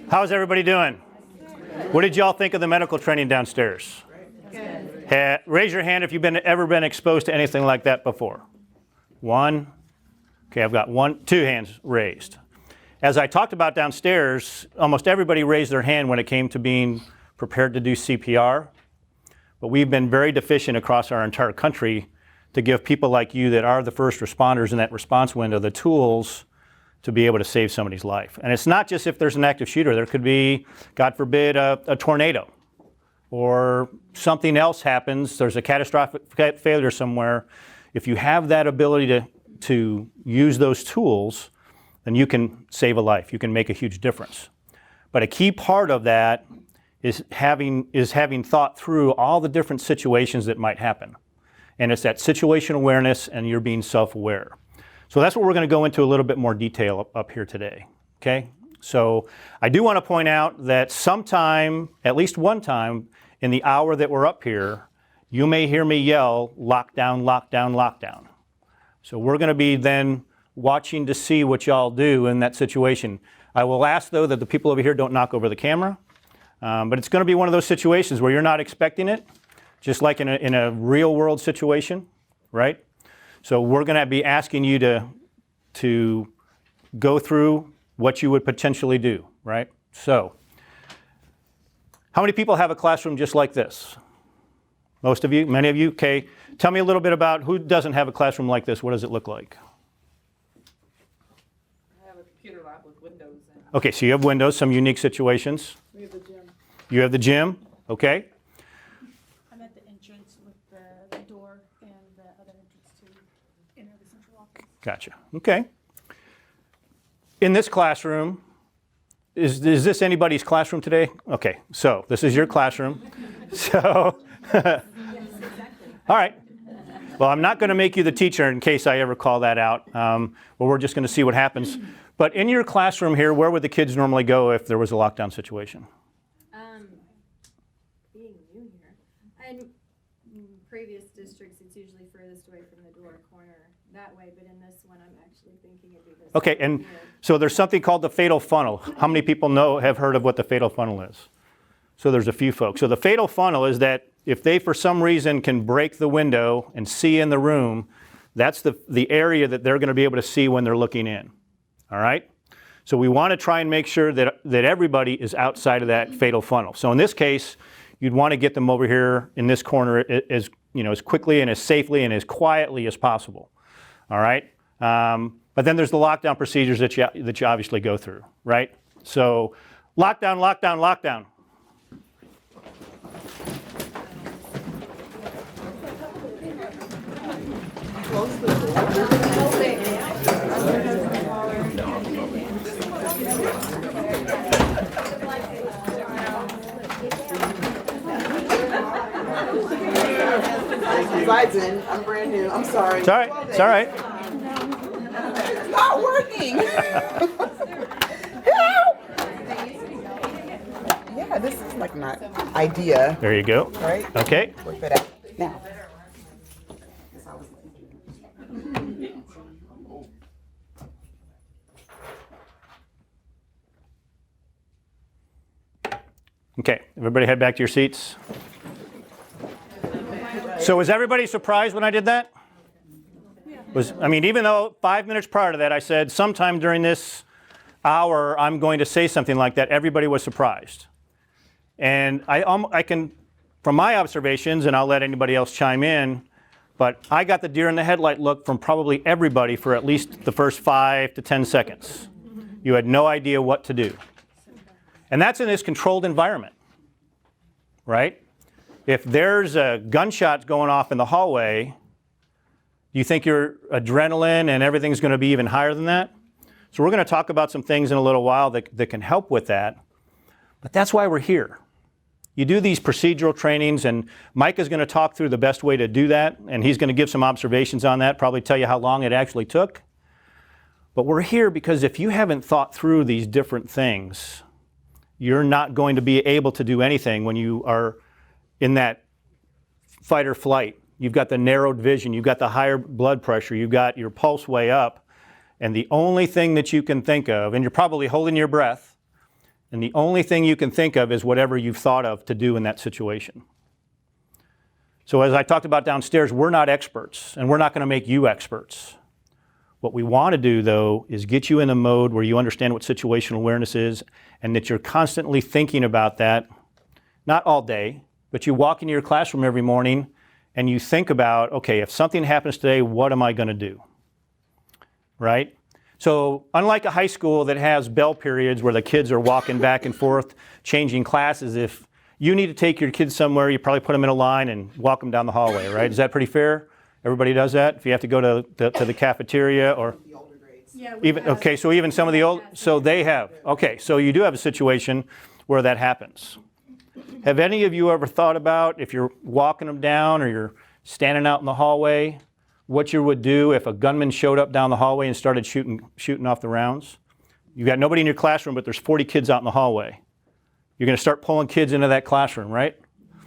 How's everybody doing? What did y'all think of the medical training downstairs? Raise your hand if you've ever been exposed to anything like that before. One. Okay, I've got two hands raised. As I talked about downstairs, almost everybody raised their hand when it came to being prepared to do CPR. But we've been very deficient across our entire country to give people like you that are the first responders in that response window the tools to be able to save somebody's life. And it's not just if there's an active shooter. There could be, God forbid, a tornado or something else happens. There's a catastrophic failure somewhere. If you have that ability to use those tools, then you can save a life. You can make a huge difference. But a key part of that is having thought through all the different situations that might happen. And it's that situational awareness and you're being self-aware. So that's what we're going to go into a little bit more detail up here today, okay? So I do want to point out that sometime, at least one time, in the hour that we're up here, you may hear me yell, lockdown, lockdown, lockdown. So we're going to be then watching to see what y'all do in that situation. I will ask, though, that the people over here don't knock over the camera, but it's going to be one of those situations where you're not expecting it, just like in a real-world situation, right? So we're going to be asking you to go through what you would potentially do, right? So how many people have a classroom just like this? Most of you? Many of you? Okay. Tell me a little bit about who doesn't have a classroom like this. What does it look like? I have a computer lab with windows. Okay, so you have windows, some unique situations. We have the gym. You have the gym, okay. I'm at the entrance with the door and the other entrance to enter the central office. Gotcha. Okay. In this classroom, is this anybody's classroom today? Okay, so this is your classroom. So, all right. Well, I'm not going to make you the teacher in case I ever call that out. Well, we're just going to see what happens. But in your classroom here, where would the kids normally go if there was a lockdown situation? Being new here, and in previous districts, it's usually furthest away from the door corner that way, but in this one, I'm actually thinking it'd be this. Okay, and so there's something called the fatal funnel. How many people have heard of what the fatal funnel is? So there's a few folks. So the fatal funnel is that if they, for some reason, can break the window and see in the room, that's the area that they're going to be able to see when they're looking in. All right? So we want to try and make sure that everybody is outside of that fatal funnel. So in this case, you'd want to get them over here in this corner as quickly and as safely and as quietly as possible. All right? But then there's the lockdown procedures that you obviously go through, right? So lockdown, lockdown, lockdown. Close the door. Slides in. I'm brand new. I'm sorry. It's all right. It's all right. It's not working. Help! Yeah, this is like my idea. There you go. Right? Okay. Work that out. Now. Okay, everybody head back to your seats. So was everybody surprised when I did that? Even though 5 minutes prior to that I said sometime during this hour I'm going to say something like that, everybody was surprised. And I can, from my observations, and I'll let anybody else chime in, but I got the deer in the headlight look from probably everybody for at least the first 5 to 10 seconds. You had no idea what to do. And that's in this controlled environment, right? If there's a gunshot going off in the hallway, do you think your adrenaline and everything's going to be even higher than that? So we're going to talk about some things in a little while that can help with that. But that's why we're here. You do these procedural trainings, and Mike is going to talk through the best way to do that, and he's going to give some observations on that, probably tell you how long it actually took. But we're here because if you haven't thought through these different things, you're not going to be able to do anything when you are in that fight or flight. You've got the narrowed vision, you've got the higher blood pressure, you've got your pulse way up, and the only thing that you can think of, and you're probably holding your breath, And the only thing you can think of is whatever you've thought of to do in that situation. So as I talked about downstairs, we're not experts, and we're not going to make you experts. What we want to do, though, is get you in a mode where you understand what situational awareness is and that you're constantly thinking about that, not all day, but you walk into your classroom every morning and you think about, okay, if something happens today, what am I going to do? Right? So unlike a high school that has bell periods where the kids are walking back and forth, changing classes, if you need to take your kids somewhere, you probably put them in a line and walk them down the hallway, right? Is that pretty fair? Everybody does that? If you have to go to the cafeteria or The older grades. Yeah, we even, have- okay, so even some of the old, so they have. Okay, so you do have a situation where that happens. Have any of you ever thought about if you're walking them down or you're standing out in the hallway, what you would do if a gunman showed up down the hallway and started shooting off the rounds? You got nobody in your classroom, but there's 40 kids out in the hallway. You're going to start pulling kids into that classroom, right?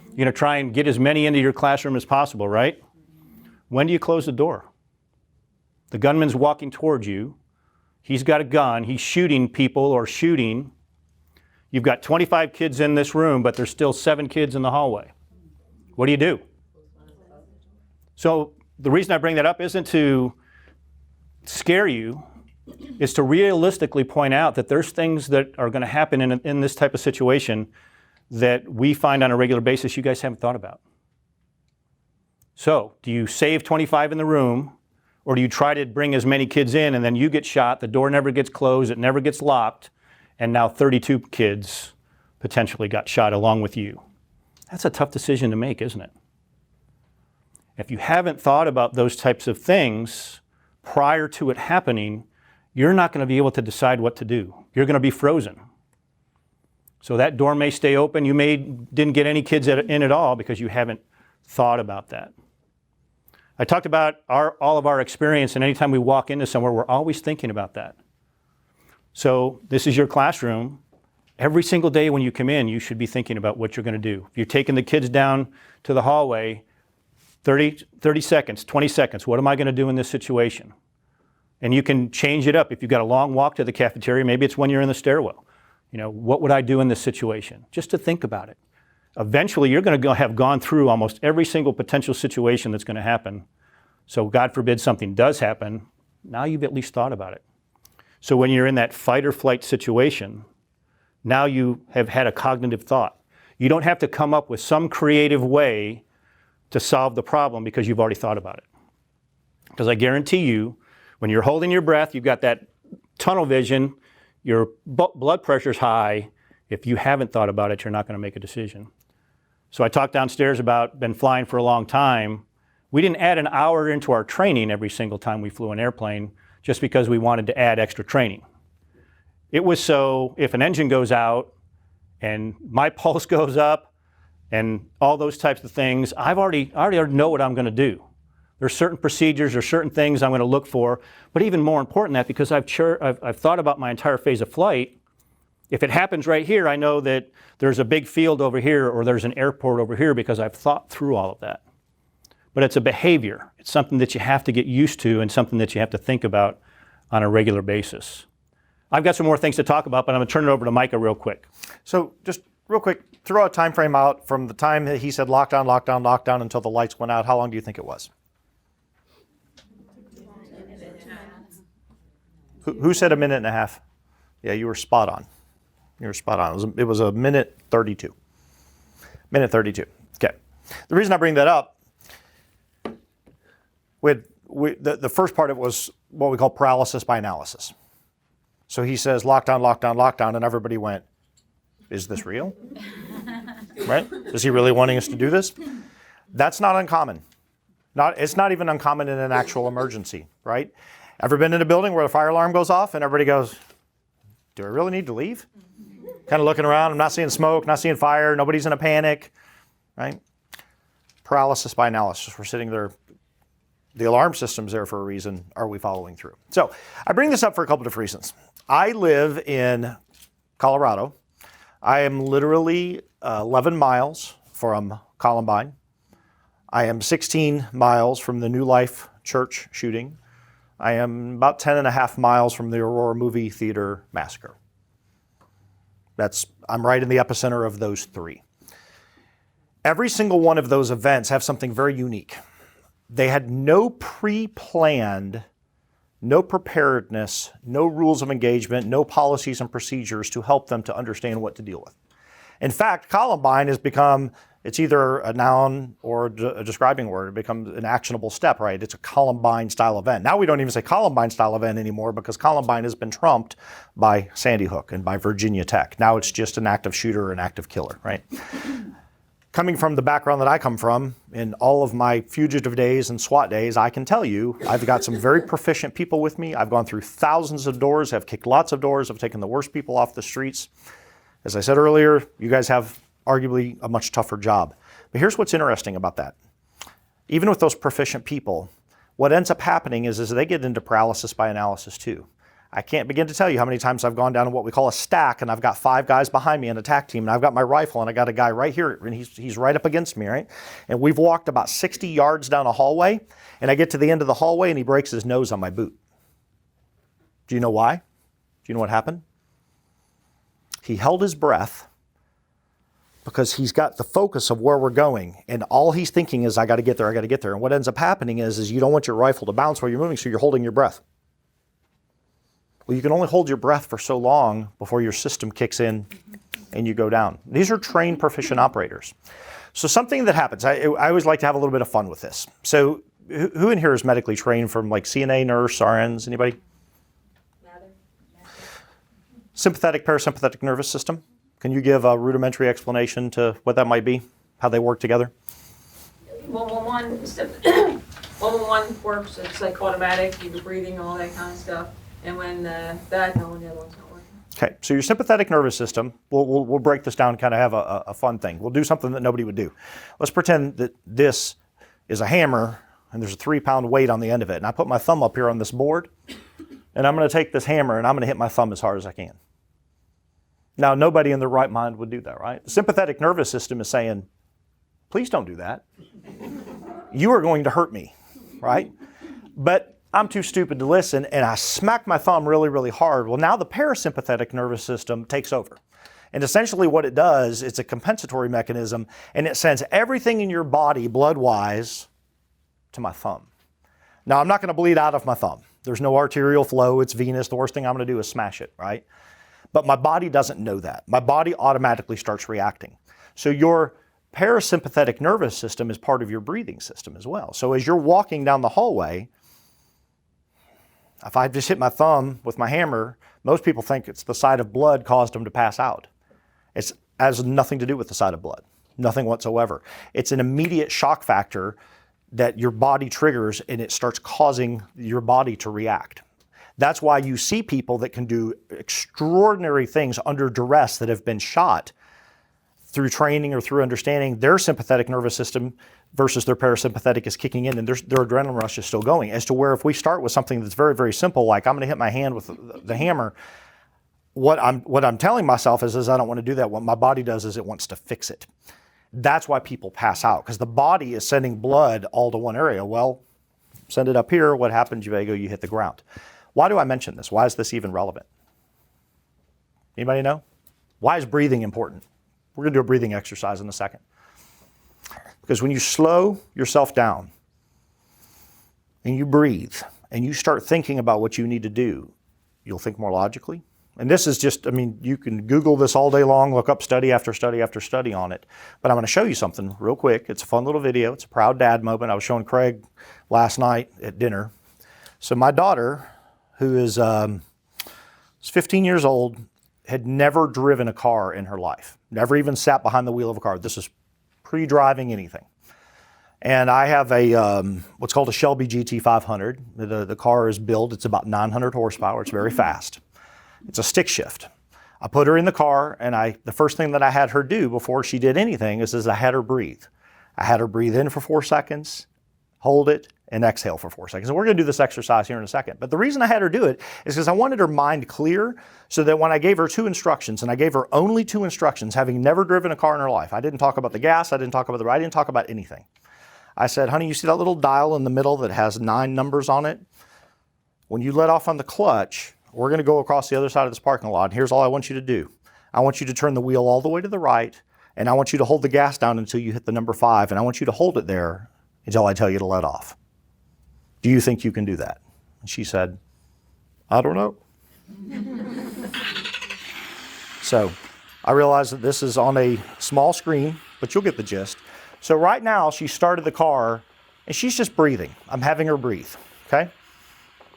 You're going to try and get as many into your classroom as possible, right? When do you close the door? The gunman's walking towards you. He's got a gun. He's shooting people or shooting. You've got 25 kids in this room, but there's still 7 kids in the hallway. What do you do? So the reason I bring that up isn't to scare you, is to realistically point out that there's things that are going to happen in this type of situation that we find on a regular basis you guys haven't thought about. So do you save 25 in the room, or do you try to bring as many kids in and then you get shot, the door never gets closed, it never gets locked, and now 32 kids potentially got shot along with you? That's a tough decision to make, isn't it? If you haven't thought about those types of things prior to it happening, you're not going to be able to decide what to do. You're going to be frozen. So that door may stay open. You didn't get any kids in at all because you haven't thought about that. I talked about all of our experience, and anytime we walk into somewhere, we're always thinking about that. So this is your classroom. Every single day when you come in, you should be thinking about what you're going to do. If you're taking the kids down to the hallway, 30 seconds, 20 seconds, what am I going to do in this situation? And you can change it up. If you've got a long walk to the cafeteria, maybe it's when you're in the stairwell. You know, what would I do in this situation? Just to think about it. Eventually, you're going to have gone through almost every single potential situation that's going to happen. So God forbid something does happen, now you've at least thought about it. So when you're in that fight or flight situation, now you have had a cognitive thought. You don't have to come up with some creative way to solve the problem because you've already thought about it. Because I guarantee you, when you're holding your breath, you've got that tunnel vision, your blood pressure's high. If you haven't thought about it, you're not going to make a decision. So I talked downstairs about been flying for a long time. We didn't add an hour into our training every single time we flew an airplane just because we wanted to add extra training. It was so if an engine goes out and my pulse goes up and all those types of things, I already know what I'm going to do. There's certain procedures or certain things I'm going to look for, but even more important than that, because I've thought about my entire phase of flight. If it happens right here, I know that there's a big field over here or there's an airport over here because I've thought through all of that. But it's a behavior. It's something that you have to get used to and something that you have to think about on a regular basis. I've got some more things to talk about, but I'm going to turn it over to Micah real quick. So just real quick, throw a time frame out from the time that he said lockdown, lockdown, lockdown until the lights went out. How long do you think it was? Who said a minute and a half? Yeah, you were spot on. You were spot on. It was a minute 32. Minute 32. Okay. The reason I bring that up, the first part of it was what we call paralysis by analysis. So he says lockdown, lockdown, lockdown, and everybody went, is this real? Right? Is he really wanting us to do this? That's not uncommon. It's not even uncommon in an actual emergency, right? Ever been in a building where the fire alarm goes off and everybody goes, do I really need to leave? Kind of looking around, I'm not seeing smoke, not seeing fire, nobody's in a panic, right? Paralysis by analysis. We're sitting there, the alarm system's there for a reason. Are we following through? So I bring this up for a couple of reasons. I live in Colorado. I am literally 11 miles from Columbine. I am 16 miles from the New Life Church shooting. I am about 10 and a half miles from the Aurora Movie Theater massacre. I'm right in the epicenter of those three. Every single one of those events have something very unique. They had no pre-planned, no preparedness, no rules of engagement, no policies and procedures to help them to understand what to deal with. In fact, Columbine has become, it's either a noun or a describing word. It becomes an actionable step, right? It's a Columbine style event. Now we don't even say Columbine style event anymore because Columbine has been trumped by Sandy Hook and by Virginia Tech. Now it's just an active shooter or an active killer, right? Coming from the background that I come from, in all of my fugitive days and SWAT days, I can tell you, I've got some very proficient people with me. I've gone through thousands of doors, have kicked lots of doors, have taken the worst people off the streets. As I said earlier, you guys have arguably a much tougher job. But here's what's interesting about that. Even with those proficient people, what ends up happening is they get into paralysis by analysis too. I can't begin to tell you how many times I've gone down to what we call a stack, and I've got 5 guys behind me in an attack team, and I've got my rifle, and I got a guy right here, and he's right up against me, right? And we've walked about 60 yards down a hallway, and I get to the end of the hallway, and he breaks his nose on my boot. Do you know why? Do you know what happened? He held his breath because he's got the focus of where we're going, and all he's thinking is, I got to get there, I got to get there. And what ends up happening is you don't want your rifle to bounce while you're moving, so you're holding your breath. Well, you can only hold your breath for so long before your system kicks in and you go down. These are trained, proficient operators. So something that happens, I always like to have a little bit of fun with this. So who in here is medically trained from like CNA, nurse, RNs, anybody? Sympathetic, parasympathetic nervous system. Can you give a rudimentary explanation to what that might be, how they work together? 111 works, it's like automatic, you do breathing, all that kind of stuff. And when no, the other one's not working. Okay, so your sympathetic nervous system, we'll break this down and kind of have a fun thing. We'll do something that nobody would do. Let's pretend that this is a hammer and there's a 3-pound weight on the end of it. And I put my thumb up here on this board, and I'm going to take this hammer and I'm going to hit my thumb as hard as I can. Now, nobody in their right mind would do that, right? The sympathetic nervous system is saying, please don't do that. You are going to hurt me, right? But I'm too stupid to listen, and I smack my thumb really, really hard. Well, now the parasympathetic nervous system takes over. And essentially what it does, it's a compensatory mechanism, and it sends everything in your body, blood-wise, to my thumb. Now, I'm not going to bleed out of my thumb. There's no arterial flow. It's venous. The worst thing I'm going to do is smash it, right? But my body doesn't know that. My body automatically starts reacting. So your parasympathetic nervous system is part of your breathing system as well. So as you're walking down the hallway, if I just hit my thumb with my hammer, most people think it's the sight of blood caused them to pass out. It has nothing to do with the sight of blood, nothing whatsoever. It's an immediate shock factor that your body triggers, and it starts causing your body to react. That's why you see people that can do extraordinary things under duress that have been shot through training or through understanding. Their sympathetic nervous system versus their parasympathetic is kicking in, and their adrenaline rush is still going. As to where if we start with something that's very, very simple, like I'm going to hit my hand with the hammer, what I'm telling myself is I don't want to do that. What my body does is it wants to fix it. That's why people pass out, because the body is sending blood all to one area. Well, send it up here. What happens? You hit the ground. Why do I mention this? Why is this even relevant? Anybody know? Why is breathing important? We're going to do a breathing exercise in a second. Because when you slow yourself down and you breathe and you start thinking about what you need to do, you'll think more logically. And this is just, you can Google this all day long, look up study after study after study on it. But I'm going to show you something real quick. It's a fun little video. It's a proud dad moment. I was showing Craig last night at dinner. So my daughter, who is 15 years old, had never driven a car in her life. Never even sat behind the wheel of a car. This is pre-driving anything. And I have a what's called a Shelby GT500. The car is built, it's about 900 horsepower. It's very fast. It's a stick shift. I put her in the car, and the first thing that I had her do before she did anything is I had her breathe. I had her breathe in for 4 seconds, hold it, and exhale for 4 seconds. And we're going to do this exercise here in a second. But the reason I had her do it is because I wanted her mind clear so that when I gave her 2 instructions, and I gave her only 2 instructions, having never driven a car in her life, I didn't talk about the gas, I didn't talk about I didn't talk about anything. I said, honey, you see that little dial in the middle that has 9 numbers on it? When you let off on the clutch, we're going to go across the other side of this parking lot, and here's all I want you to do. I want you to turn the wheel all the way to the right, and I want you to hold the gas down until you hit the number 5, and I want you to hold it there until I tell you to let off. Do you think you can do that? And she said, I don't know. So I realize that this is on a small screen, but you'll get the gist. So right now, she started the car, and she's just breathing. I'm having her breathe, okay?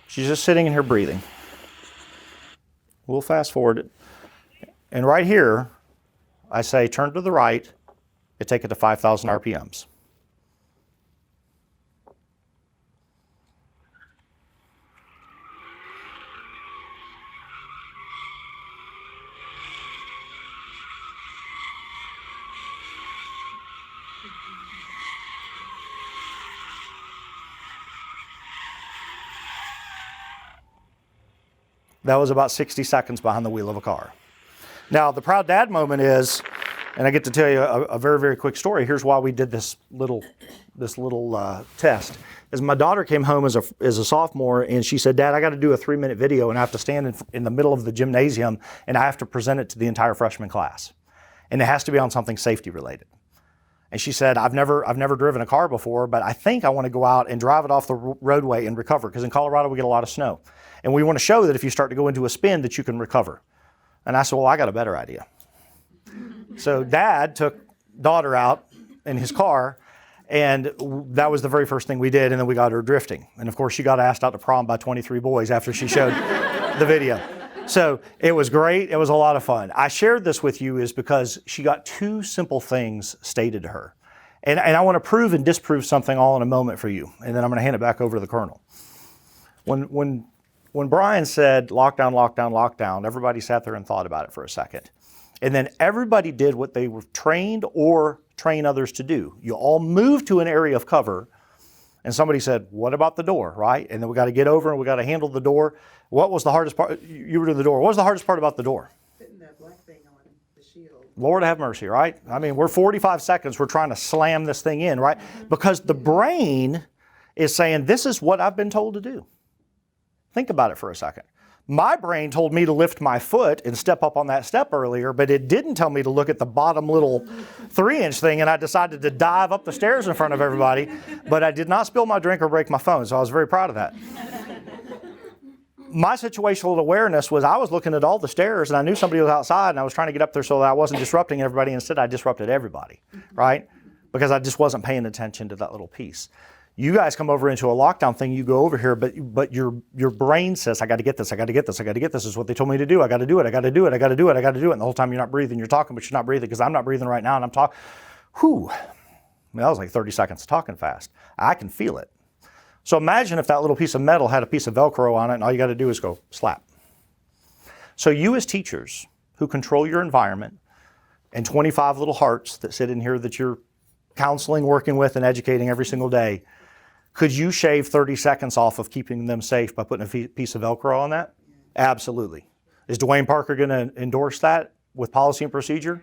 She's just sitting in here breathing. We'll fast forward it. And right here, I say turn to the right and take it to 5,000 RPMs. That was about 60 seconds behind the wheel of a car. Now, the proud dad moment is, and I get to tell you a very, very quick story. Here's why we did this little test. Is my daughter came home as a sophomore, and she said, Dad, I got to do a 3-minute video, and I have to stand in the middle of the gymnasium, and I have to present it to the entire freshman class. And it has to be on something safety related. And she said, I've never driven a car before, but I think I want to go out and drive it off the roadway and recover, because in Colorado we get a lot of snow. And we want to show that if you start to go into a spin that you can recover. And I said, well, I got a better idea. So Dad took daughter out in his car, and that was the very first thing we did, and then we got her drifting. And of course, she got asked out to prom by 23 boys after she showed the video. So it was great. It was a lot of fun. I shared this with you is because she got 2 simple things stated to her. And I want to prove and disprove something all in a moment for you, and then I'm going to hand it back over to the colonel. When Brian said lockdown, lockdown, lockdown, everybody sat there and thought about it for a second. And then everybody did what they were trained or train others to do. You all moved to an area of cover, and somebody said, what about the door, right? And then we got to get over and we got to handle the door. What was the hardest part? You were doing the door. What was the hardest part about the door? Putting that black thing on the shield. Lord have mercy, right? I mean, we're 45 seconds, we're trying to slam this thing in, right? Because the brain is saying, this is what I've been told to do. Think about it for a second. My brain told me to lift my foot and step up on that step earlier, but it didn't tell me to look at the bottom little 3-inch thing, and I decided to dive up the stairs in front of everybody, but I did not spill my drink or break my phone, so I was very proud of that. My situational awareness was I was looking at all the stairs, and I knew somebody was outside, and I was trying to get up there so that I wasn't disrupting everybody. Instead, I disrupted everybody, right? Because I just wasn't paying attention to that little piece. You guys come over into a lockdown thing, you go over here, but your brain says, I got to get this, I got to get this, I got to get this. This is what they told me to do. I got to do it, I got to do it, I got to do it, I got to do it. And the whole time you're not breathing, you're talking, but you're not breathing because I'm not breathing right now and I'm talking. Whew. I mean, that was like 30 seconds of talking fast. I can feel it. So imagine if that little piece of metal had a piece of Velcro on it and all you got to do is go slap. So you as teachers who control your environment and 25 little hearts that sit in here that you're counseling, working with, and educating every single day, could you shave 30 seconds off of keeping them safe by putting a piece of Velcro on that? Absolutely. Is Dwayne Parker going to endorse that with policy and procedure?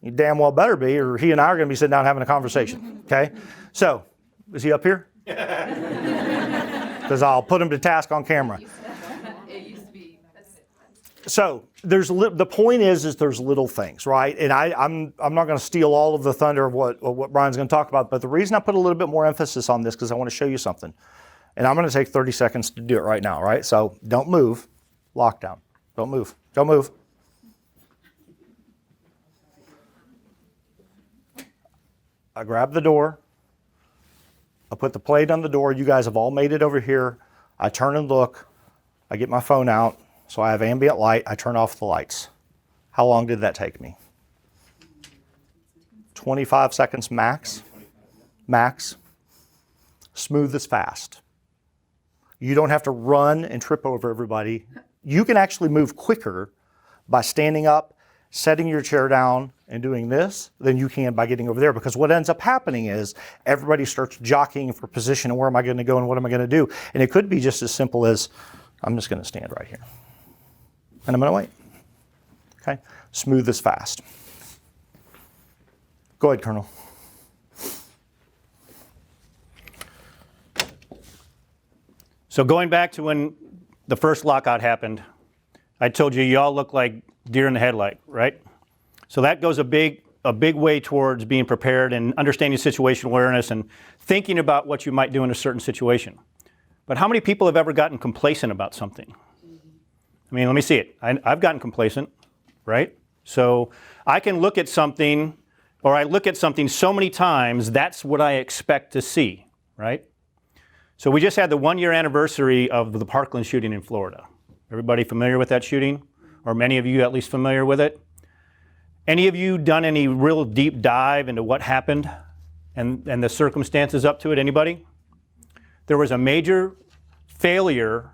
You damn well better be, or he and I are going to be sitting down having a conversation, okay? So, is he up here? Because I'll put him to task on camera. So the point is there's little things, right? And I'm not going to steal all of the thunder of what Brian's going to talk about, but the reason I put a little bit more emphasis on this because I want to show you something. And I'm going to take 30 seconds to do it right now, right? So don't move. Lockdown. Don't move. Don't move. I grab the door. I put the plate on the door. You guys have all made it over here. I turn and look. I get my phone out. So I have ambient light. I turn off the lights. How long did that take me? 25 seconds max. Max. Smooth as fast. You don't have to run and trip over everybody. You can actually move quicker by standing up, setting your chair down, and doing this than you can by getting over there. Because what ends up happening is everybody starts jockeying for position and where am I going to go and what am I going to do? And it could be just as simple as I'm just going to stand right here. And I'm going to wait. Okay? Smooth as fast. Go ahead, Colonel. So going back to when the first lockout happened, I told you y'all look like deer in the headlight, right? So that goes a big way towards being prepared and understanding situational awareness and thinking about what you might do in a certain situation. But how many people have ever gotten complacent about something? I mean, let me see it. I've gotten complacent, right? So I can look at something, or I look at something so many times, that's what I expect to see, right? So we just had the 1-year anniversary of the Parkland shooting in Florida. Everybody familiar with that shooting? Or many of you at least familiar with it? Any of you done any real deep dive into what happened and the circumstances up to it? Anybody? There was a major failure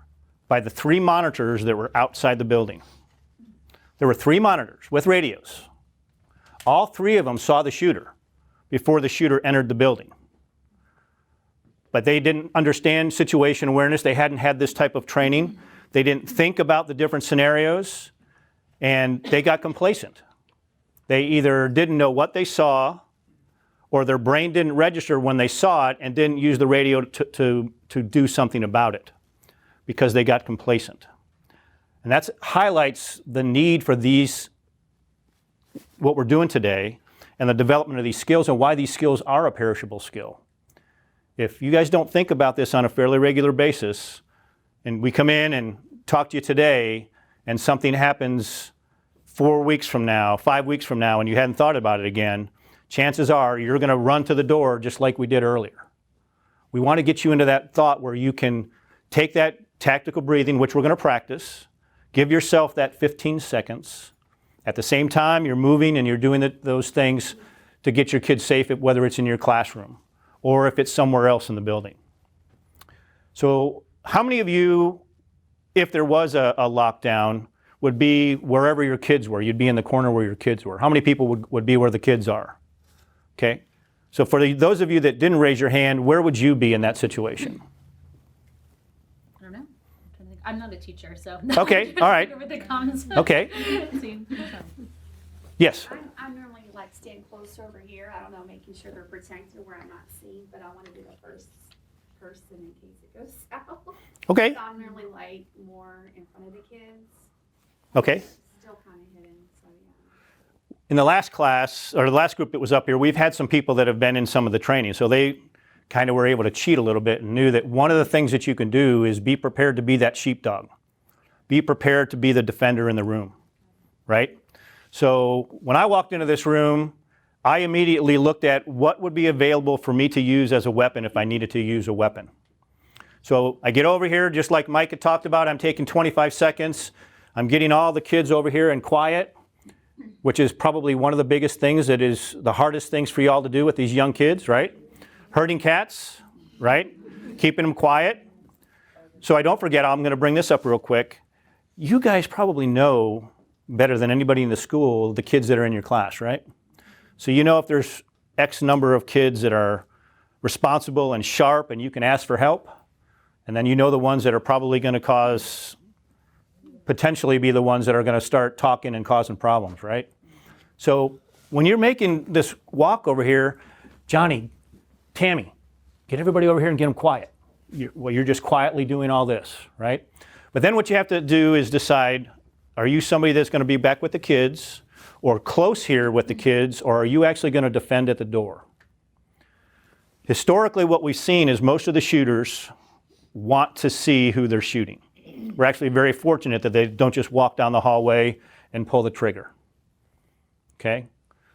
by the 3 monitors that were outside the building. There were 3 monitors with radios. All 3 of them saw the shooter before the shooter entered the building. But they didn't understand situation awareness. They hadn't had this type of training. They didn't think about the different scenarios, and they got complacent. They either didn't know what they saw, or their brain didn't register when they saw it and didn't use the radio to do something about it because they got complacent. And that highlights the need for these, what we're doing today, and the development of these skills and why these skills are a perishable skill. If you guys don't think about this on a fairly regular basis, and we come in and talk to you today, and something happens 4 weeks from now, 5 weeks from now, and you hadn't thought about it again, chances are you're going to run to the door just like we did earlier. We want to get you into that thought where you can take that tactical breathing, which we're going to practice, give yourself that 15 seconds. At the same time, you're moving and you're doing those things to get your kids safe, whether it's in your classroom or if it's somewhere else in the building. So how many of you, if there was a lockdown, would be wherever your kids were? You'd be in the corner where your kids were. How many people would be where the kids are? Okay. So for those of you that didn't raise your hand, where would you be in that situation? I don't know. I'm not a teacher, so. Okay, all right. With the comments. Okay. Yes. I'm normally like staying close over here. I don't know, making sure they're protected where I'm not seen, but I want to be the first person in case it goes south. Okay. So I'm normally like more in front of the kids. Okay. Still kind of hidden, so yeah. In the last class, or the last group that was up here, we've had some people that have been in some of the training. So they kind of were able to cheat a little bit and knew that one of the things that you can do is be prepared to be that sheepdog. Be prepared to be the defender in the room, right? So when I walked into this room, I immediately looked at what would be available for me to use as a weapon if I needed to use a weapon. So I get over here, just like Mike had talked about, I'm taking 25 seconds. I'm getting all the kids over here and quiet, which is probably one of the biggest things that is the hardest things for y'all to do with these young kids, right? Herding cats, right? Keeping them quiet. So I don't forget, I'm going to bring this up real quick. You guys probably know better than anybody in the school the kids that are in your class, right? So you know if there's X number of kids that are responsible and sharp and you can ask for help, and then you know the ones that are probably going to potentially be the ones that are going to start talking and causing problems, right? So when you're making this walk over here, Johnny, Tammy, get everybody over here and get them quiet. You're just quietly doing all this, right? But then what you have to do is decide, are you somebody that's going to be back with the kids or close here with the kids, or are you actually going to defend at the door? Historically, what we've seen is most of the shooters want to see who they're shooting. We're actually very fortunate that they don't just walk down the hallway and pull the trigger. Okay?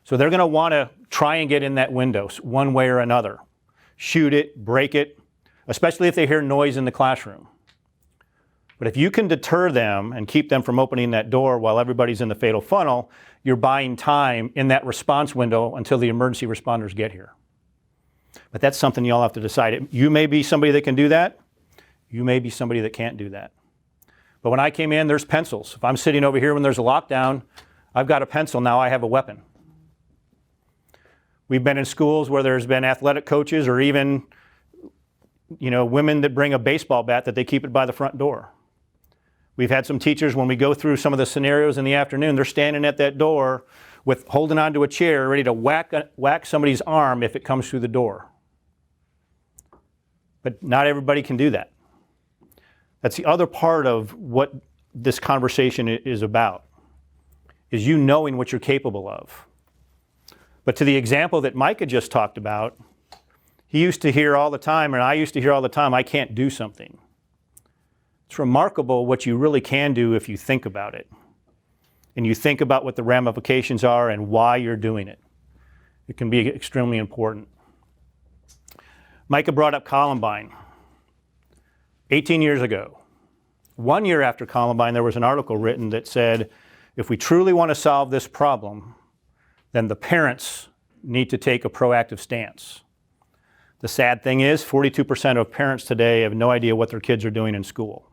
So they're going to want to try and get in that window one way or another. Shoot it, break it, especially if they hear noise in the classroom. But if you can deter them and keep them from opening that door while everybody's in the fatal funnel, you're buying time in that response window until the emergency responders get here. But that's something you all have to decide. You may be somebody that can do that. You may be somebody that can't do that. But when I came in, there's pencils. If I'm sitting over here when there's a lockdown, I've got a pencil, now I have a weapon. We've been in schools where there's been athletic coaches or even, women that bring a baseball bat that they keep it by the front door. We've had some teachers, when we go through some of the scenarios in the afternoon, they're standing at that door with holding onto a chair, ready to whack somebody's arm if it comes through the door. But not everybody can do that. That's the other part of what this conversation is about, is you knowing what you're capable of. But to the example that Micah just talked about, he used to hear all the time, and I used to hear all the time, I can't do something. It's remarkable what you really can do if you think about it. And you think about what the ramifications are and why you're doing it. It can be extremely important. Micah brought up Columbine. 18 years ago, 1 year after Columbine, there was an article written that said, if we truly want to solve this problem, then the parents need to take a proactive stance. The sad thing is, 42% of parents today have no idea what their kids are doing in school.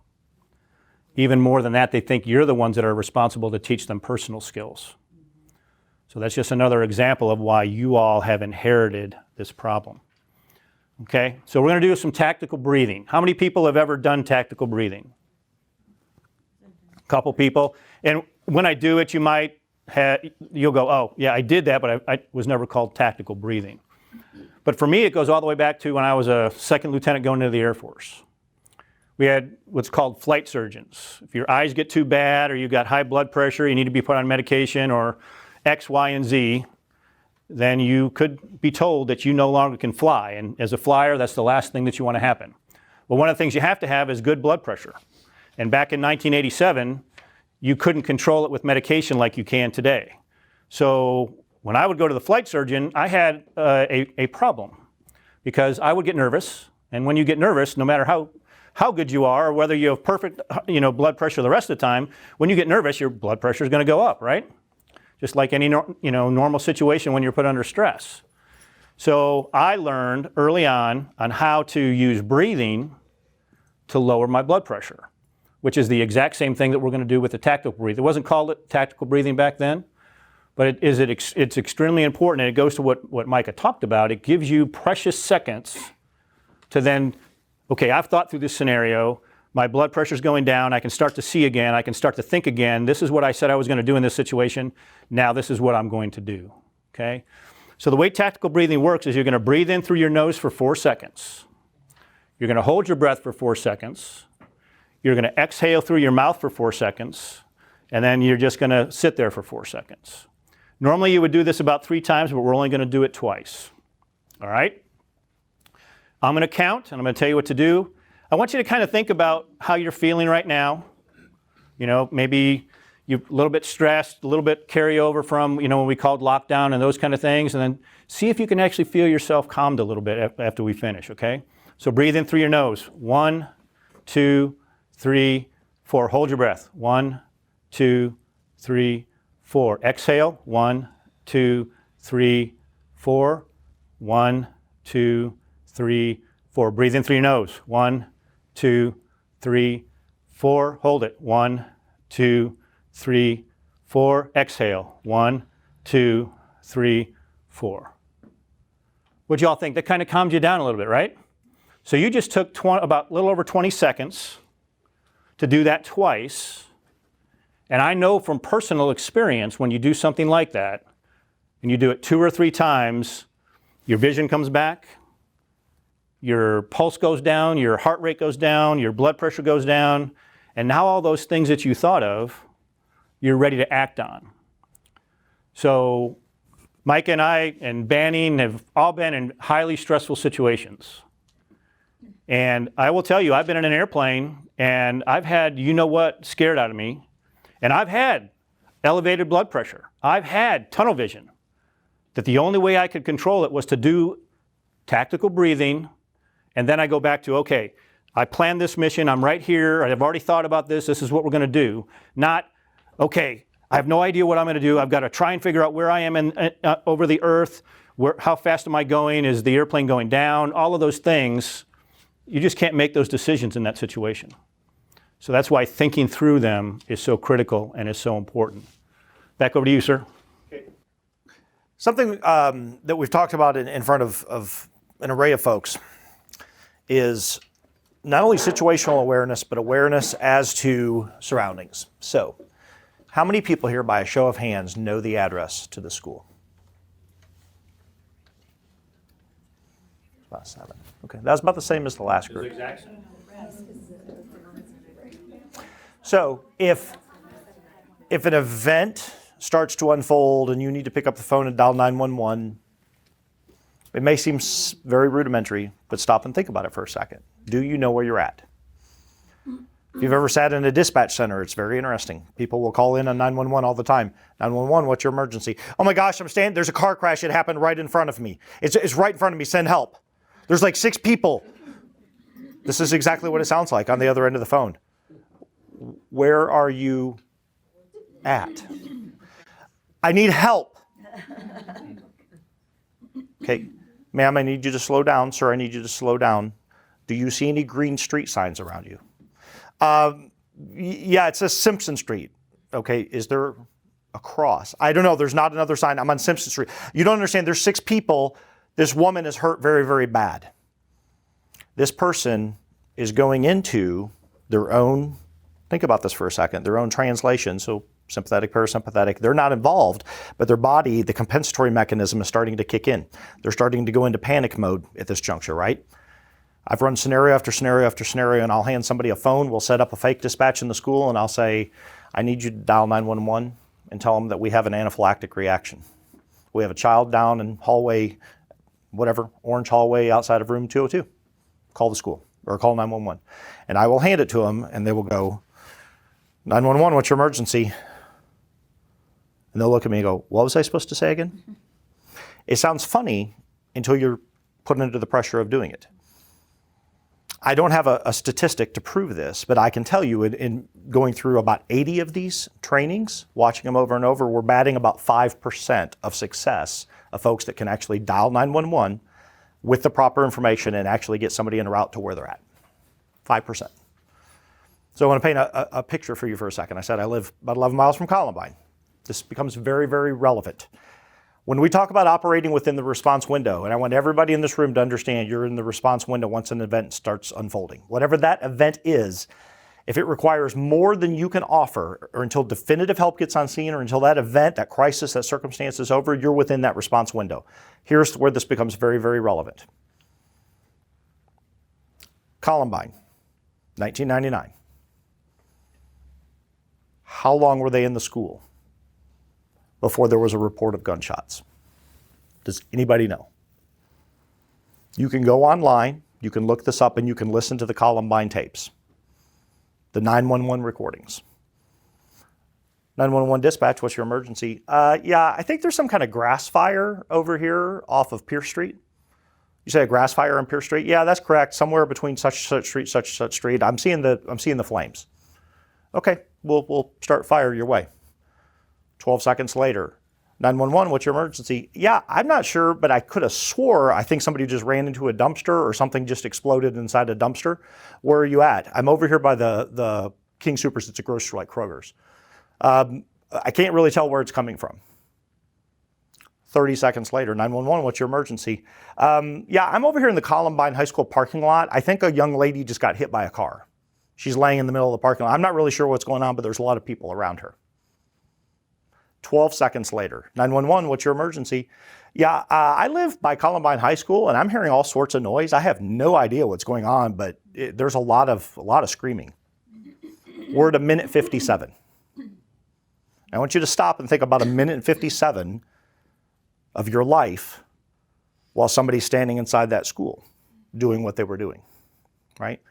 Even more than that, they think you're the ones that are responsible to teach them personal skills. So that's just another example of why you all have inherited this problem. Okay, so we're going to do some tactical breathing. How many people have ever done tactical breathing? A couple people. And when I do it, you'll go, oh, yeah, I did that, but I was never called tactical breathing. But for me, it goes all the way back to when I was a second lieutenant going into the Air Force. We had what's called flight surgeons. If your eyes get too bad or you've got high blood pressure, you need to be put on medication or X, Y, and Z, then you could be told that you no longer can fly. And as a flyer, that's the last thing that you want to happen. Well, one of the things you have to have is good blood pressure. And back in 1987, you couldn't control it with medication like you can today. So when I would go to the flight surgeon, I had a problem because I would get nervous. And when you get nervous, no matter how good you are or whether you have perfect blood pressure the rest of the time, when you get nervous, your blood pressure is going to go up, right? Just like any normal situation when you're put under stress. So I learned early on how to use breathing to lower my blood pressure, which is the exact same thing that we're going to do with the tactical breathing. It wasn't called tactical breathing back then, but it's extremely important, and it goes to what Micah talked about. It gives you precious seconds to then, okay, I've thought through this scenario, my blood pressure's going down, I can start to see again, I can start to think again, this is what I said I was going to do in this situation, now this is what I'm going to do, okay? So the way tactical breathing works is you're going to breathe in through your nose for 4 seconds. You're going to hold your breath for 4 seconds. You're going to exhale through your mouth for 4 seconds, and then you're just going to sit there for 4 seconds. Normally you would do this about 3 times, but we're only going to do it twice, all right? I'm going to count, and I'm going to tell you what to do. I want you to kind of think about how you're feeling right now. Maybe you're a little bit stressed, a little bit carryover from, when we called lockdown and those kind of things, and then see if you can actually feel yourself calmed a little bit after we finish, okay? So breathe in through your nose. 1, 2, 3, 4. Hold your breath. 1, 2, 3, 4. Exhale. 1, 2, 3, 4. 1, 2, 3, 4. Breathe in through your nose. 1, 2, 3, 4. Hold it. 1, 2, 3, 4. Exhale. 1, 2, 3, 4. What do y'all think? That kind of calmed you down a little bit, right? So you just took about a little over 20 seconds to do that twice. And I know from personal experience, when you do something like that, and you do it 2 or 3 times, your vision comes back, your pulse goes down, your heart rate goes down, your blood pressure goes down, and now all those things that you thought of, you're ready to act on. So Mike and I and Banning have all been in highly stressful situations. And I will tell you, I've been in an airplane and I've had you-know-what scared out of me. And I've had elevated blood pressure. I've had tunnel vision. That the only way I could control it was to do tactical breathing. And then I go back to, okay, I planned this mission. I'm right here. I've already thought about this. This is what we're going to do. Not, okay, I have no idea what I'm going to do. I've got to try and figure out where I am over the earth. How fast am I going? Is the airplane going down? All of those things. You just can't make those decisions in that situation. So that's why thinking through them is so critical and is so important. Back over to you, sir. Okay. Something that we've talked about in front of an array of folks is not only situational awareness, but awareness as to surroundings. So, how many people here, by a show of hands, know the address to the school? About 7. Okay, that was about the same as the last group. So if an event starts to unfold and you need to pick up the phone and dial 911. It may seem very rudimentary, but stop and think about it for a second. Do you know where you're at? If you've ever sat in a dispatch center, it's very interesting. People will call in on 911 all the time. 911, what's your emergency? Oh my gosh, there's a car crash. It happened right in front of me. It's right in front of me. Send help. There's like 6 people. This is exactly what it sounds like on the other end of the phone. Where are you at? I need help. Okay, ma'am, I need you to slow down. Sir, I need you to slow down. Do you see any green street signs around you? Yeah, it says Simpson Street. Okay, is there a cross? I don't know. There's not another sign. I'm on Simpson Street. You don't understand. There's 6 people. This woman is hurt very, very bad. This person is going into their own, think about this for a second, their own translation. So sympathetic, parasympathetic, they're not involved, but their body, the compensatory mechanism is starting to kick in. They're starting to go into panic mode at this juncture, right? I've run scenario after scenario after scenario, and I'll hand somebody a phone. We'll set up a fake dispatch in the school, and I'll say, I need you to dial 911 and tell them that we have an anaphylactic reaction. We have a child down in hallway, whatever, orange hallway outside of room 202. Call the school or call 911. And I will hand it to them, and they will go, 911, what's your emergency? And they'll look at me and go, what was I supposed to say again? It sounds funny until you're put under the pressure of doing it. I don't have a statistic to prove this, but I can tell you in going through about 80 of these trainings, watching them over and over, we're batting about 5% of success of folks that can actually dial 911 with the proper information and actually get somebody en route to where they're at. 5%. So I want to paint a picture for you for a second. I said I live about 11 miles from Columbine. This becomes very, very relevant. When we talk about operating within the response window, and I want everybody in this room to understand you're in the response window once an event starts unfolding. Whatever that event is, if it requires more than you can offer, or until definitive help gets on scene, or until that event, that crisis, that circumstance is over, you're within that response window. Here's where this becomes very, very relevant. Columbine, 1999. How long were they in the school before there was a report of gunshots? Does anybody know? You can go online, you can look this up, and you can listen to the Columbine tapes, the 911 recordings. 911 dispatch, what's your emergency? Yeah, I think there's some kind of grass fire over here off of Pierce Street. You say a grass fire on Pierce Street? Yeah, that's correct. Somewhere between such street, such street. I'm seeing the flames. Okay, we'll start fire your way. 12 seconds later, 911, what's your emergency? Yeah, I'm not sure, but I could have swore I think somebody just ran into a dumpster or something just exploded inside a dumpster. Where are you at? I'm over here by the King Soopers. It's a grocery like Kroger's. I can't really tell where it's coming from. 30 seconds later, 911, what's your emergency? Yeah, I'm over here in the Columbine High School parking lot. I think a young lady just got hit by a car. She's laying in the middle of the parking lot. I'm not really sure what's going on, but there's a lot of people around her. 12 seconds later, 911, what's your emergency? Yeah, I live by Columbine High School, and I'm hearing all sorts of noise. I have no idea what's going on, but there's a lot of screaming. We're at a minute 57. I want you to stop and think about a minute and 57 of your life while somebody's standing inside that school doing what they were doing, right?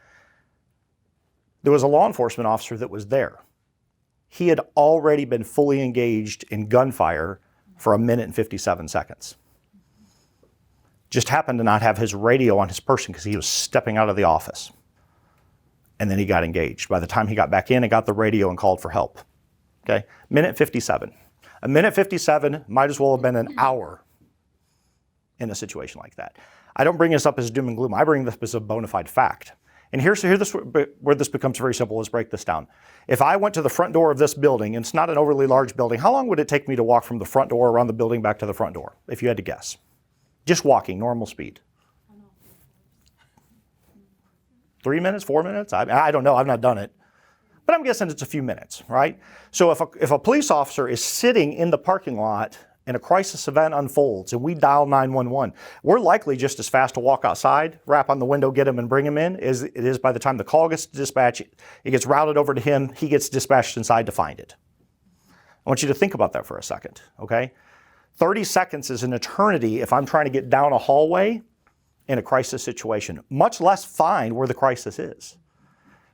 There was a law enforcement officer that was there. He had already been fully engaged in gunfire for a minute and 57 seconds. Just happened to not have his radio on his person because he was stepping out of the office. And then he got engaged. By the time he got back in and got the radio and called for help. Okay, minute 57. A minute 57 might as well have been an hour in a situation like that. I don't bring this up as doom and gloom. I bring this up as a bona fide fact. And here's where this becomes very simple. Let's break this down. If I went to the front door of this building, and it's not an overly large building, how long would it take me to walk from the front door around the building back to the front door, if you had to guess? Just walking, normal speed. 3 minutes, 4 minutes? I don't know. I've not done it. But I'm guessing it's a few minutes, right? So if a police officer is sitting in the parking lot and a crisis event unfolds and we dial 911, we're likely just as fast to walk outside, rap on the window, get him and bring him in as it is by the time the call gets to dispatch, it gets routed over to him, he gets dispatched inside to find it. I want you to think about that for a second, okay? 30 seconds is an eternity if I'm trying to get down a hallway in a crisis situation, much less find where the crisis is.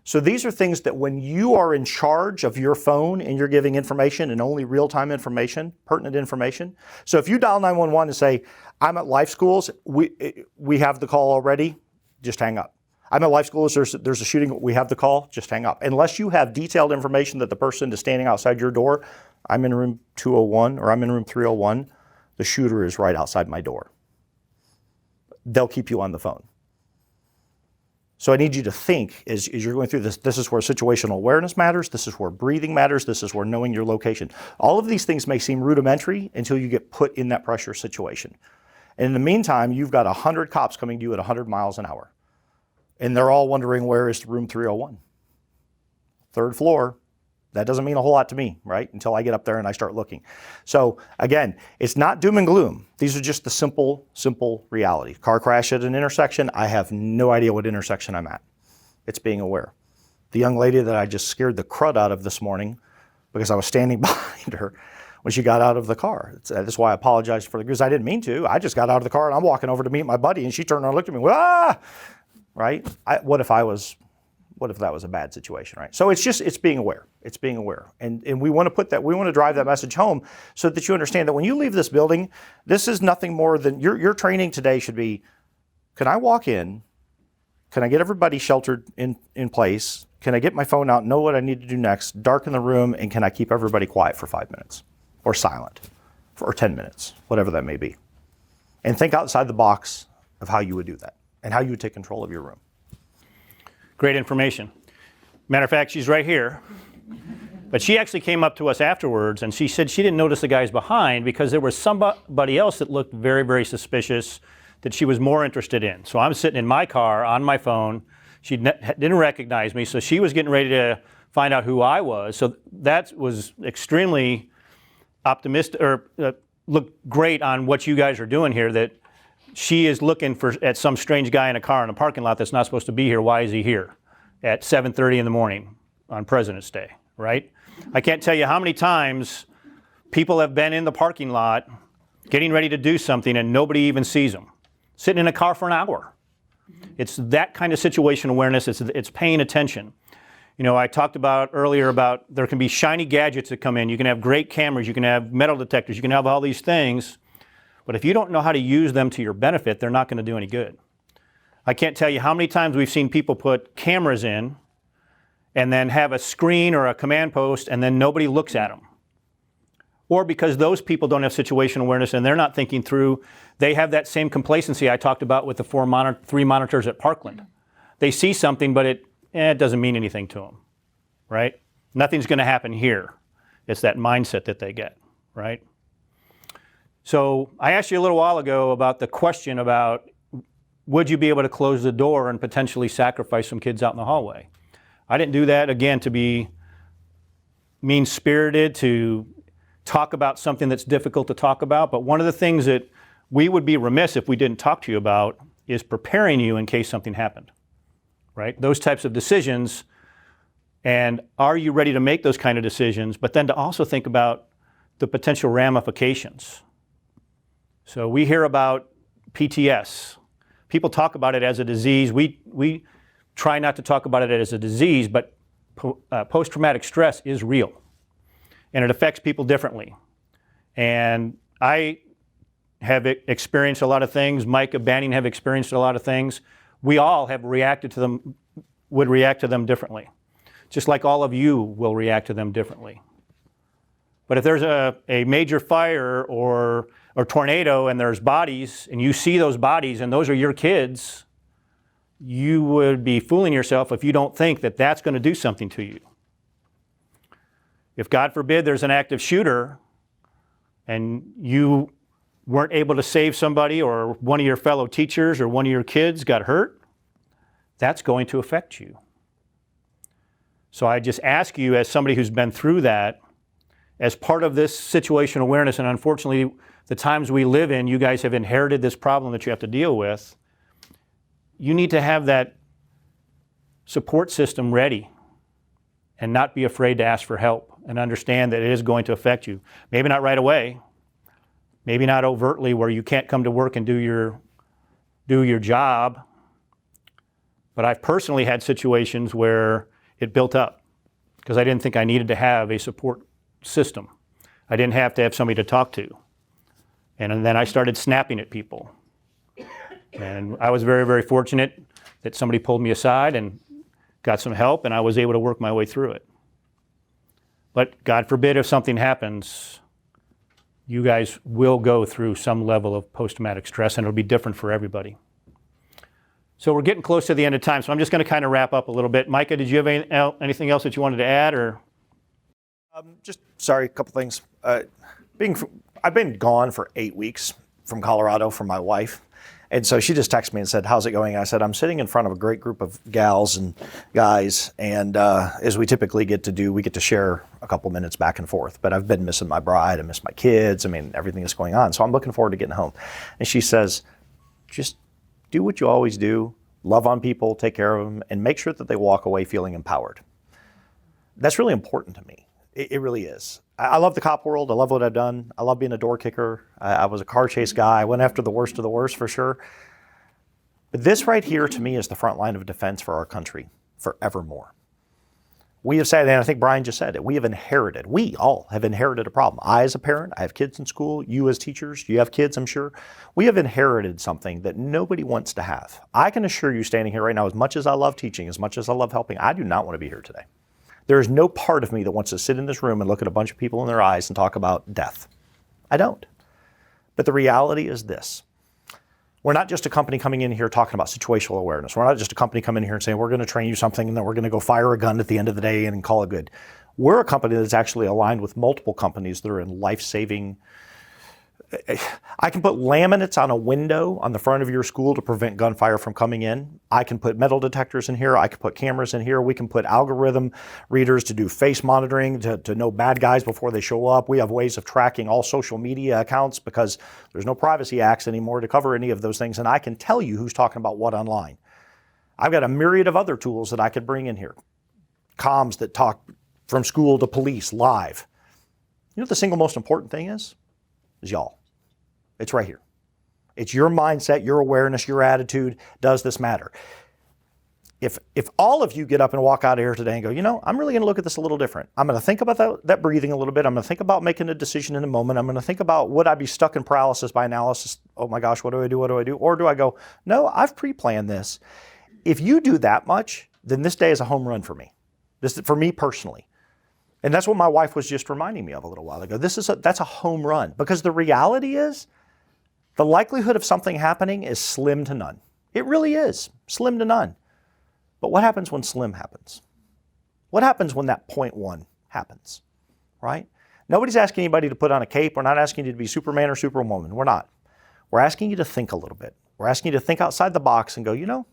So these are things that when you are in charge of your phone and you're giving information and only real-time information, pertinent information. So if you dial 911 and say, I'm at Life Schools, we have the call already, just hang up. I'm at Life Schools, there's a shooting, we have the call, just hang up. Unless you have detailed information that the person is standing outside your door, I'm in room 201 or I'm in room 301, the shooter is right outside my door. They'll keep you on the phone. So I need you to think as you're going through this, this is where situational awareness matters, this is where breathing matters, this is where knowing your location. All of these things may seem rudimentary until you get put in that pressure situation. And in the meantime, you've got 100 cops coming to you at 100 miles an hour. And they're all wondering, where is room 301? Third floor. That doesn't mean a whole lot to me, right? Until I get up there and I start looking. So again, it's not doom and gloom. These are just the simple reality. Car crash at an intersection, I have no idea what intersection I'm at. It's being aware. The young lady that I just scared the crud out of this morning because I was standing behind her when she got out of the car. That's why I apologized for because I didn't mean to. I just got out of the car and I'm walking over to meet my buddy and she turned around and looked at me, ah! Right? What if that was a bad situation, right? So it's being aware. It's being aware. And we want to drive that message home so that you understand that when you leave this building, this is nothing more than, your training today should be, can I walk in? Can I get everybody sheltered in place? Can I get my phone out, know what I need to do next, darken the room, and can I keep everybody quiet for 5 minutes? Or silent for 10 minutes, whatever that may be. And think outside the box of how you would do that and how you would take control of your room. Great information. Matter of fact, she's right here. But she actually came up to us afterwards and she said she didn't notice the guys behind because there was somebody else that looked very, very suspicious that she was more interested in. So I'm sitting in my car on my phone. She didn't recognize me, so she was getting ready to find out who I was. So that was extremely optimistic, or looked great on what you guys are doing here, that she is looking at some strange guy in a car in a parking lot that's not supposed to be here. Why is he here at 7:30 in the morning on President's Day, right? I can't tell you how many times people have been in the parking lot getting ready to do something and nobody even sees them, sitting in a car for an hour. It's that kind of situation awareness. It's paying attention. You know, I talked about earlier about there can be shiny gadgets that come in. You can have great cameras. You can have metal detectors. You can have all these things. But if you don't know how to use them to your benefit, they're not going to do any good. I can't tell you how many times we've seen people put cameras in and then have a screen or a command post and then nobody looks at them. Or because those people don't have situational awareness and they're not thinking through, they have that same complacency I talked about with the 3 monitors at Parkland. They see something, but it doesn't mean anything to them, right? Nothing's going to happen here. It's that mindset that they get, right? So I asked you a little while ago about the question about would you be able to close the door and potentially sacrifice some kids out in the hallway? I didn't do that, again, to be mean-spirited, to talk about something that's difficult to talk about, but one of the things that we would be remiss if we didn't talk to you about is preparing you in case something happened, right? Those types of decisions, and are you ready to make those kind of decisions, but then to also think about the potential ramifications. So we hear about PTS. People talk about it as a disease. We try not to talk about it as a disease, but post-traumatic stress is real. And it affects people differently. And I have experienced a lot of things. Micah Banning have experienced a lot of things. We all have reacted to them, would react to them differently. Just like all of you will react to them differently. But if there's a major fire or tornado and there's bodies and you see those bodies and those are your kids, you would be fooling yourself if you don't think that that's going to do something to you. If, God forbid, there's an active shooter and you weren't able to save somebody or one of your fellow teachers or one of your kids got hurt, that's going to affect you. So I just ask you, as somebody who's been through that, as part of this situational awareness, and unfortunately the times we live in, you guys have inherited this problem that you have to deal with, you need to have that support system ready and not be afraid to ask for help and understand that it is going to affect you. Maybe not right away, maybe not overtly where you can't come to work and do your job, but I've personally had situations where it built up because I didn't think I needed to have a support system. I didn't have to have somebody to talk to. And then I started snapping at people. And I was very, very fortunate that somebody pulled me aside and got some help, and I was able to work my way through it. But God forbid if something happens, you guys will go through some level of post-traumatic stress, and it'll be different for everybody. So we're getting close to the end of time, so I'm just going to kind of wrap up a little bit. Micah, did you have anything else that you wanted to add, or? Sorry, a couple things. I've been gone for 8 weeks from Colorado from my wife. And so she just texted me and said, how's it going? I said, I'm sitting in front of a great group of gals and guys. And as we typically get to do, we get to share a couple minutes back and forth. But I've been missing my bride. I miss my kids. I mean, everything that's going on. So I'm looking forward to getting home. And she says, just do what you always do. Love on people, take care of them, and make sure that they walk away feeling empowered. That's really important to me. It really is. I love the cop world. I love what I've done. I love being a door kicker. I was a car chase guy. I went after the worst of the worst for sure. But this right here to me is the front line of defense for our country forevermore. We have said, and I think Brian just said it, we all have inherited a problem. I as a parent, I have kids in school. You as teachers, you have kids, I'm sure. We have inherited something that nobody wants to have. I can assure you standing here right now, as much as I love teaching, as much as I love helping, I do not want to be here today. There is no part of me that wants to sit in this room and look at a bunch of people in their eyes and talk about death. I don't. But the reality is this. We're not just a company coming in here talking about situational awareness. We're not just a company coming in here and saying, we're going to train you something and then we're going to go fire a gun at the end of the day and call it good. We're a company that's actually aligned with multiple companies that are in life-saving. I can put laminates on a window on the front of your school to prevent gunfire from coming in. I can put metal detectors in here. I can put cameras in here. We can put algorithm readers to do face monitoring, to know bad guys before they show up. We have ways of tracking all social media accounts because there's no privacy acts anymore to cover any of those things. And I can tell you who's talking about what online. I've got a myriad of other tools that I could bring in here. Comms that talk from school to police live. You know what the single most important thing is y'all. It's right here. It's your mindset, your awareness, your attitude. Does this matter? If all of you get up and walk out of here today and go, you know, I'm really going to look at this a little different. I'm going to think about that breathing a little bit. I'm going to think about making a decision in a moment. I'm going to think about, would I be stuck in paralysis by analysis? Oh my gosh, what do I do? What do I do? Or do I go, no, I've pre-planned this. If you do that much, then this day is a home run for me. This for me personally. And that's what my wife was just reminding me of a little while ago. That's a home run, because the reality is the likelihood of something happening is slim to none. It really is slim to none. But what happens when slim happens? What happens when that 0.1 happens, right? Nobody's asking anybody to put on a cape. We're not asking you to be Superman or Superwoman. We're not. We're asking you to think a little bit. We're asking you to think outside the box and go, you know,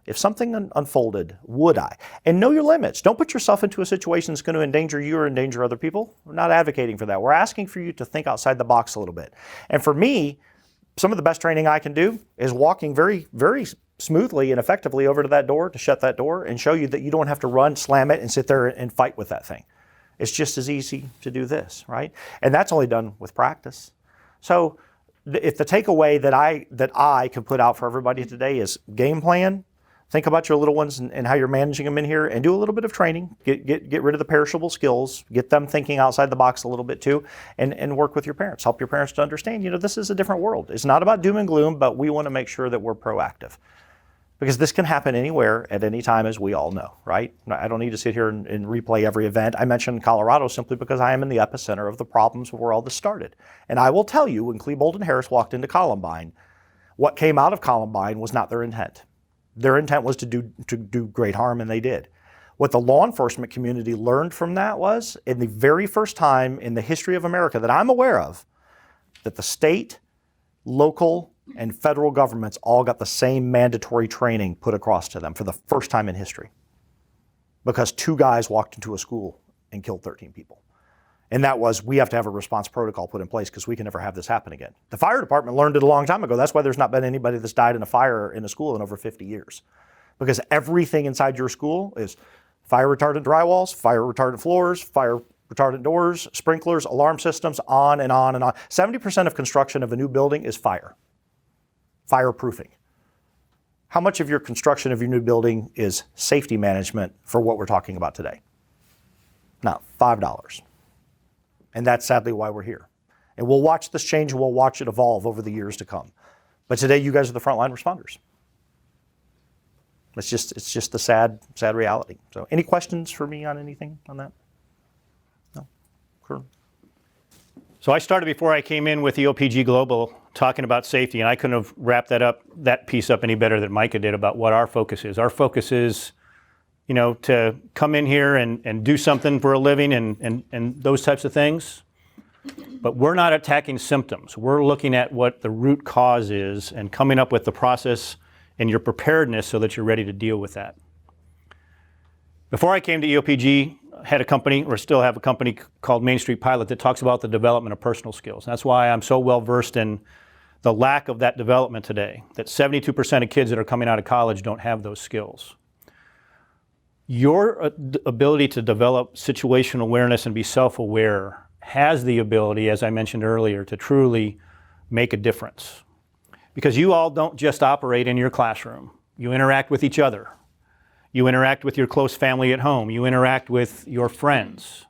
if something unfolded, would I? And know your limits. Don't put yourself into a situation that's going to endanger you or endanger other people. We're not advocating for that. We're asking for you to think outside the box a little bit. And for me, some of the best training I can do is walking very, very smoothly and effectively over to that door, to shut that door and show you that you don't have to run, slam it, and sit there and fight with that thing. It's just as easy to do this, right? And that's only done with practice. So if the takeaway that I could put out for everybody today is game plan. Think about your little ones and how you're managing them in here, and do a little bit of training. Get rid of the perishable skills. Get them thinking outside the box a little bit too, and work with your parents. Help your parents to understand, you know, this is a different world. It's not about doom and gloom, but we want to make sure that we're proactive. Because this can happen anywhere at any time, as we all know, right? I don't need to sit here and replay every event. I mentioned Colorado simply because I am in the epicenter of the problems of where all this started. And I will tell you, when Klebold and Harris walked into Columbine, what came out of Columbine was not their intent. Their intent was to do great harm, and they did. What the law enforcement community learned from that was, in the very first time in the history of America that I'm aware of, that the state, local, and federal governments all got the same mandatory training put across to them for the first time in history. Because 2 guys walked into a school and killed 13 people. And that was, we have to have a response protocol put in place because we can never have this happen again. The fire department learned it a long time ago. That's why there's not been anybody that's died in a fire in a school in over 50 years. Because everything inside your school is fire retardant drywalls, fire retardant floors, fire retardant doors, sprinklers, alarm systems, on and on and on. 70% of construction of a new building is fireproofing. How much of your construction of your new building is safety management for what we're talking about today? Not $5. And that's sadly why we're here. And we'll watch this change and we'll watch it evolve over the years to come. But today you guys are the frontline responders. It's just the sad reality. So any questions for me on anything on that? No? Sure. So I started before I came in with EOPG Global talking about safety, and I couldn't have wrapped that piece up any better than Micah did about what our focus is. Our focus is, to come in here and do something for a living and those types of things. But we're not attacking symptoms. We're looking at what the root cause is and coming up with the process and your preparedness so that you're ready to deal with that. Before I came to EOPG, I had a company, or still have a company called Main Street Pilot that talks about the development of personal skills. And that's why I'm so well versed in the lack of that development today, that 72% of kids that are coming out of college don't have those skills. Your ability to develop situational awareness and be self-aware has the ability, as I mentioned earlier, to truly make a difference. Because you all don't just operate in your classroom. You interact with each other. You interact with your close family at home. You interact with your friends.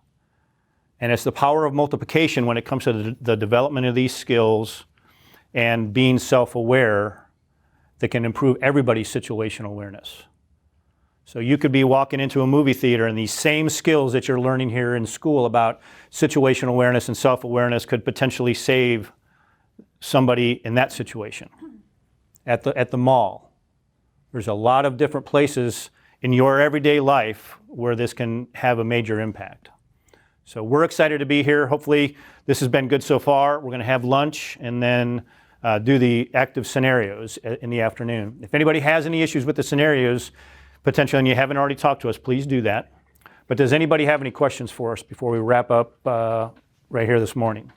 And it's the power of multiplication when it comes to the development of these skills and being self-aware that can improve everybody's situational awareness. So you could be walking into a movie theater and these same skills that you're learning here in school about situational awareness and self-awareness could potentially save somebody in that situation. At the mall. There's a lot of different places in your everyday life where this can have a major impact. So we're excited to be here. Hopefully this has been good so far. We're going to have lunch and then do the active scenarios in the afternoon. If anybody has any issues with the scenarios, potentially, and you haven't already talked to us, please do that. But does anybody have any questions for us before we wrap up right here this morning?